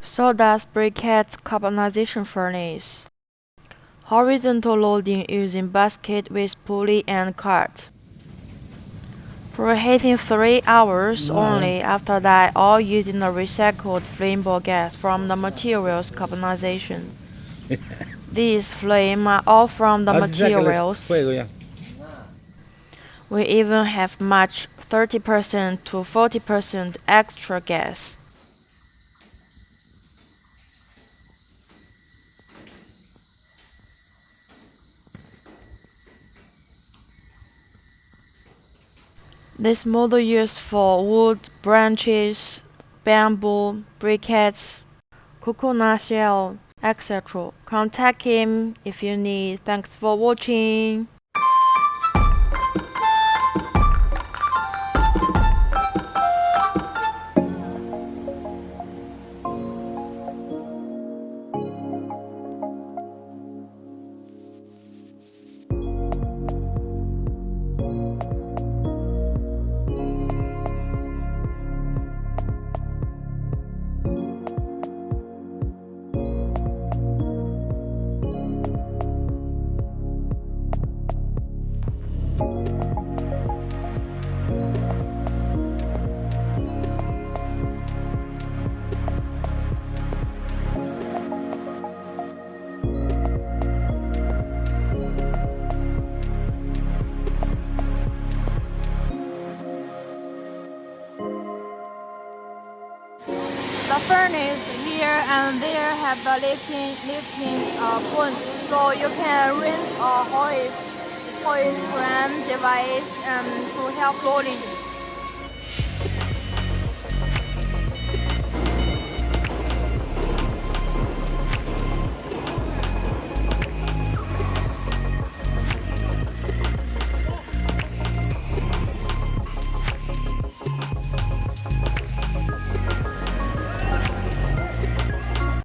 Sawdust Briquettes Carbonization Furnace. Horizontal loading using basket with pulley and cart. Preheating 3 hours only. After that, all using the recycled flammable gas from the material's carbonization. These flames are all from the materials. We even have much 30% to 40% extra gas. This model used for wood, branches, bamboo, briquettes, coconut shell, etc. Contact him if you need. Thanks for watching. The furnace here and there have the lifting point, so you can rent a hoist frame device to help loading.